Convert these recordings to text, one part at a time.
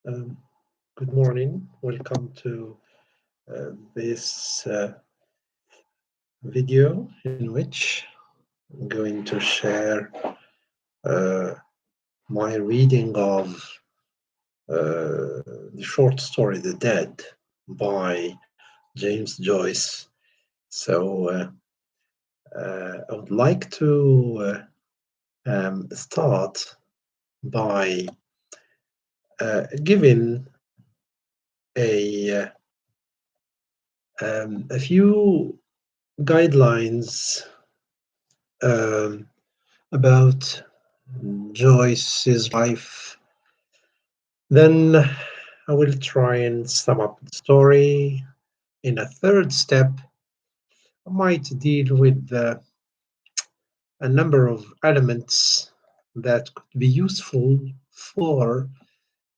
Um, Good morning. Welcome to this video in which I'm going to share uh, my reading of the short story The Dead by James Joyce. I would like to start by giving a, a few guidelines um, about Joyce's life. Then I will try and sum up the story. In a third step, I might deal with a number of elements that could be useful for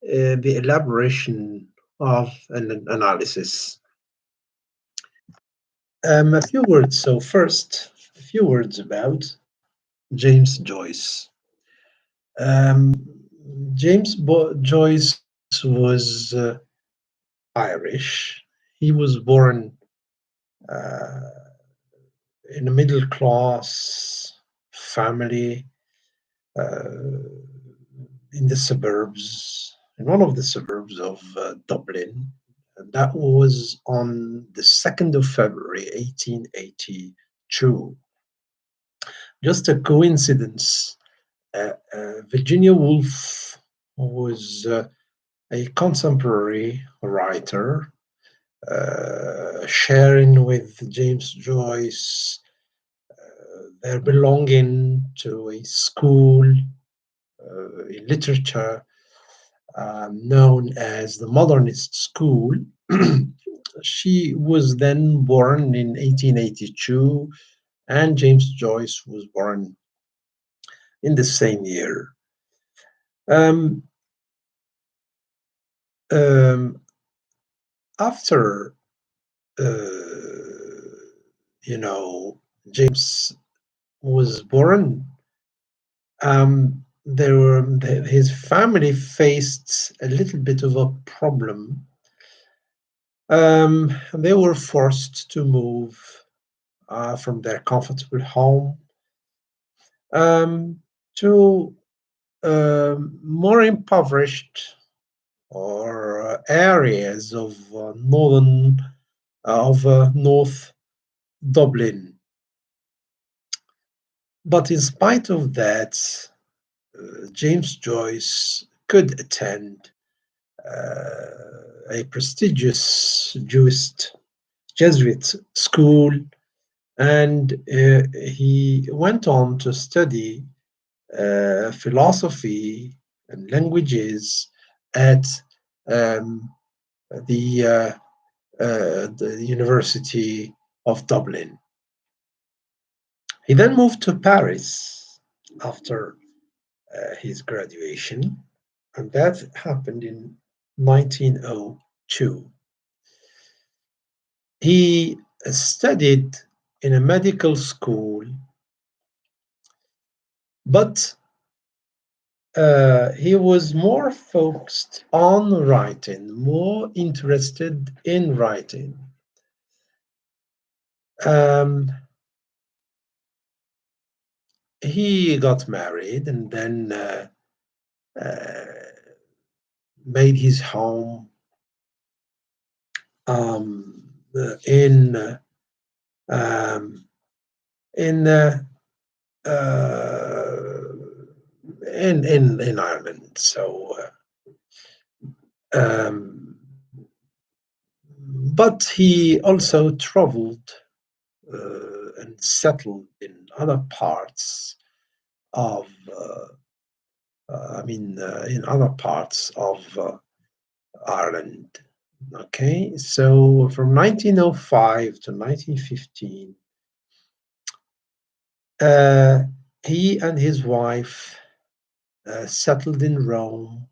the elaboration of an analysis. A few words. So first, a few words about James Joyce. Um, Joyce was Irish. He was born uh, in a middle class family uh, in the suburbs, in one of the suburbs of Dublin. And that was on the 2nd of February, 1882. Just a coincidence. Virginia Woolf was a contemporary writer, sharing with James Joyce their belonging to a school in literature known as the Modernist School. She was then born in 1882, and James Joyce was born in the same year. Um, um, After uh, James was born, his family faced a little bit of a problem. They were forced to move from their comfortable home um, to more impoverished or areas of North Dublin. But in spite of that, James Joyce could attend a prestigious Jesuit school, and he went on to study philosophy and languages at um, the University of Dublin. He then moved to Paris after his graduation, and that happened in 1902. He studied in a medical school, but he was more focused on writing, more interested in writing. Um, he got married and then uh, made his home um, in um, in uh, in Ireland. So, but he also traveled and settled in other parts of, in other parts of Ireland. Okay, so from 1905 to 1915, uh, he and his wife settled in Rome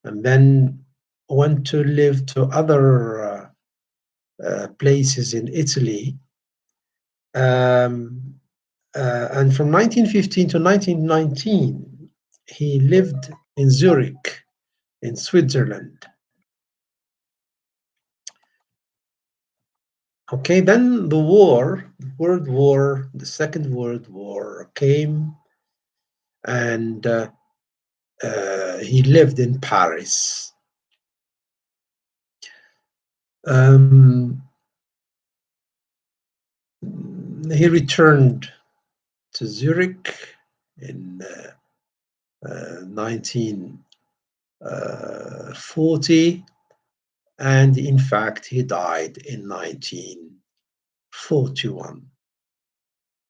and then went to live to other places in Italy. Um, and from 1915 to 1919, he lived in Zurich in Switzerland. Okay, then the war, World War, the Second World War came, and he lived in Paris. Um, he returned to Zurich in 1940, and in fact, he died in 1941.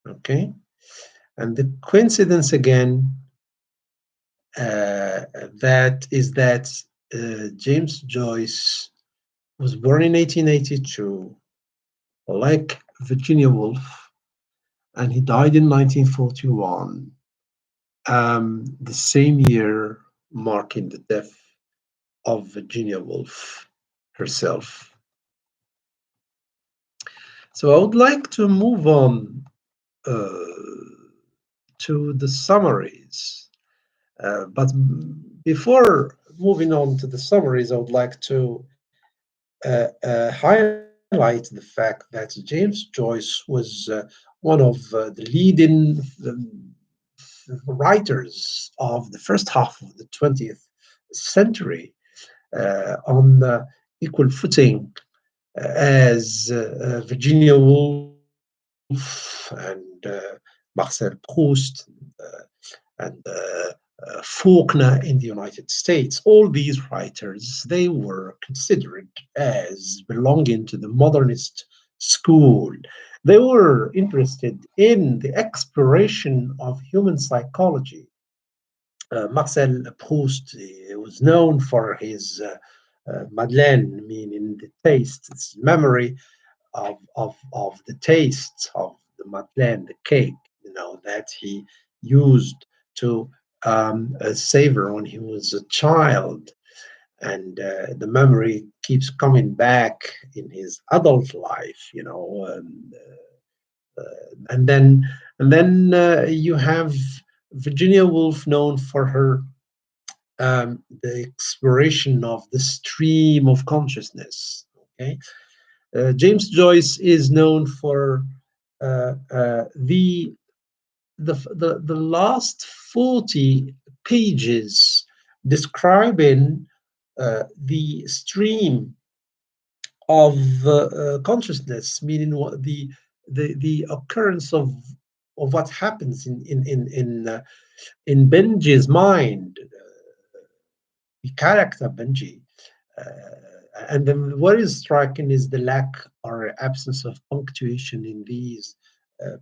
Okay, and the coincidence again that is that James Joyce was born in 1882, like Virginia Woolf, and he died in 1941, the same year marking the death of Virginia Woolf herself. So I would like to move on to the summaries. But before moving on to the summaries, I would like to highlight the fact that James Joyce was one of the leading writers of the first half of the 20th century on equal footing as Virginia Woolf and Marcel Proust and Faulkner in the United States. All these writers, they were considered as belonging to the modernist school. They were interested in the exploration of human psychology. Marcel Proust was known for his Madeleine, meaning the taste, its memory of the taste of the Madeleine, the cake, that he used to savor when he was a child. And the memory keeps coming back in his adult life, and then you have Virginia Woolf, known for her the exploration of the stream of consciousness. Okay, James Joyce is known for the last 40 pages describing the stream of consciousness, meaning what the occurrence of what happens in Benji's mind, the character Benji. And then what is striking is the lack or absence of punctuation in these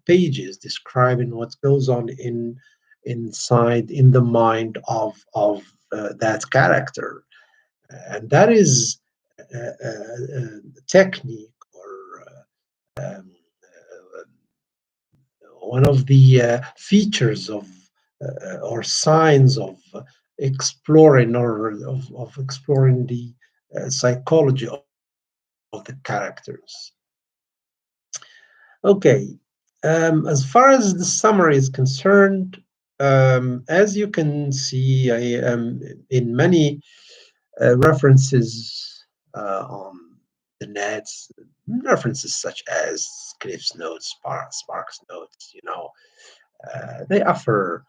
pages describing what goes on inside in the mind of that character, and that is technique or um, one of the features of or signs of exploring or of exploring the psychology of the characters. Okay, as far as the summary is concerned, as you can see, I am in many references on the nets, references such as Cliff's Notes, Sparks Notes, they offer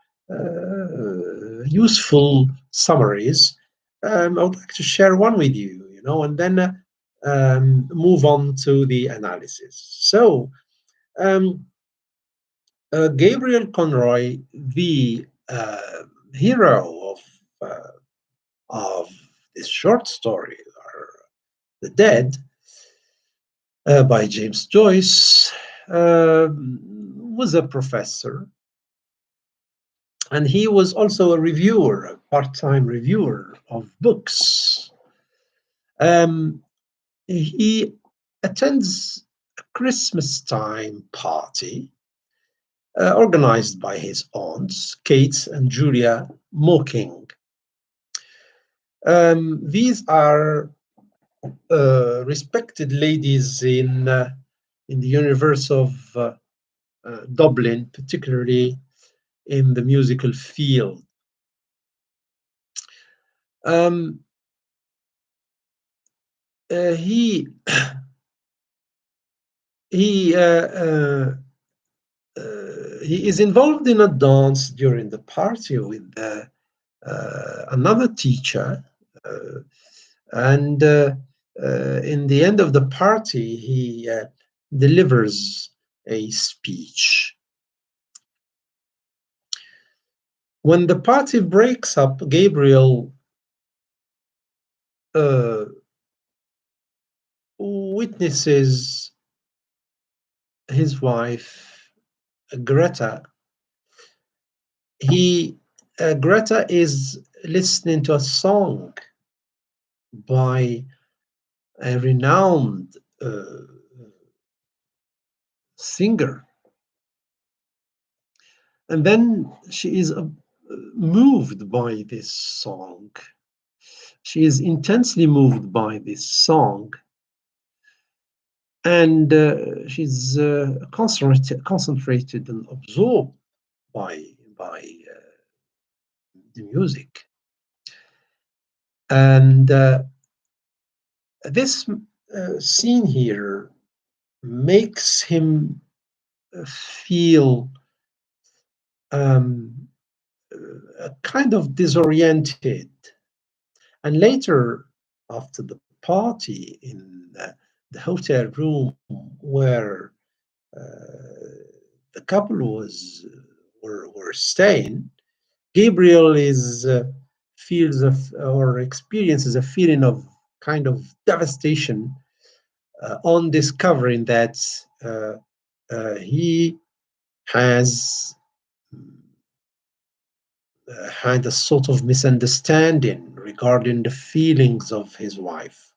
useful summaries. I would like to share one with you, and then move on to the analysis. So, um, Gabriel Conroy, the hero of this short story, or The Dead, by James Joyce, was a professor, and he was also a reviewer, a part-time reviewer of books. Um, he attends a Christmas time party organized by his aunts, Kate and Julia Mocking. These are respected ladies in the universe of Dublin, particularly in the musical field. he he he is involved in a dance during the party with another teacher, uh, and in the end of the party, he delivers a speech. When the party breaks up, Gabriel uh, witnesses his wife, Greta. Greta is listening to a song by a renowned singer, and then she is moved by this song. She is intensely moved by this song, and she's concentrated and absorbed by the music. And this scene here makes him feel um, kind of disoriented. And later, after the party in the hotel room where the couple were staying, Gabriel is feels of or experiences a feeling of kind of devastation on discovering that he has had a sort of misunderstanding regarding the feelings of his wife.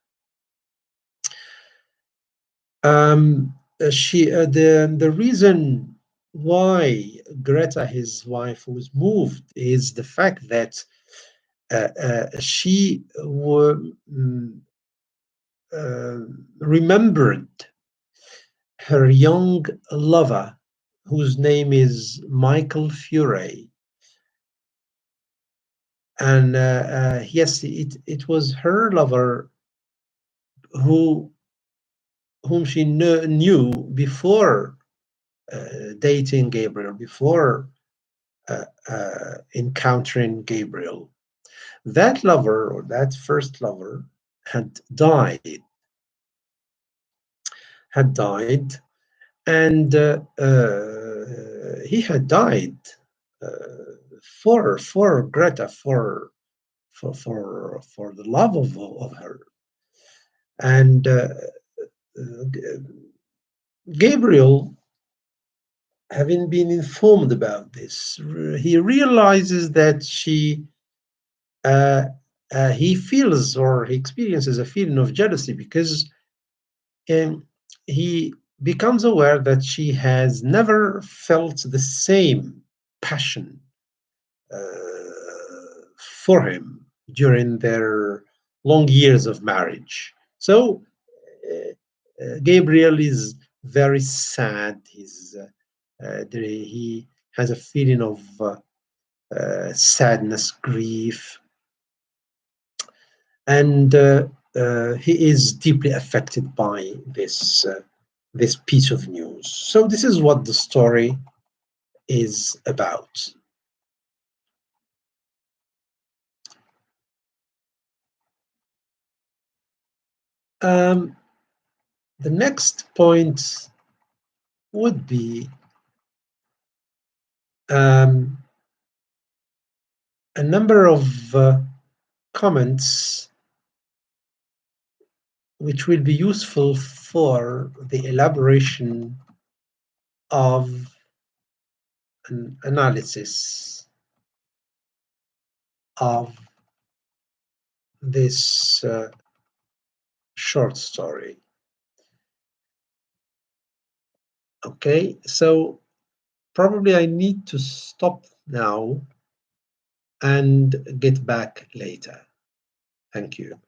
The reason why Greta, his wife, was moved is the fact that she uh, remembered her young lover, whose name is Michael Furay. And yes, it was her lover who whom she knew before dating Gabriel, before encountering Gabriel. That lover, or that first lover, had died, had died, and he had died for Greta, for the love of her. And Gabriel, having been informed about this, he realizes that uh, he feels or he experiences a feeling of jealousy because he becomes aware that she has never felt the same passion for him during their long years of marriage. So Gabriel is very sad. He has a feeling of sadness, grief, and he is deeply affected by this piece of news. So this is what the story is about. Um, the next point would be um, a number of comments which will be useful for the elaboration of an analysis of this short story. Okay, so probably I need to stop now and get back later. Thank you.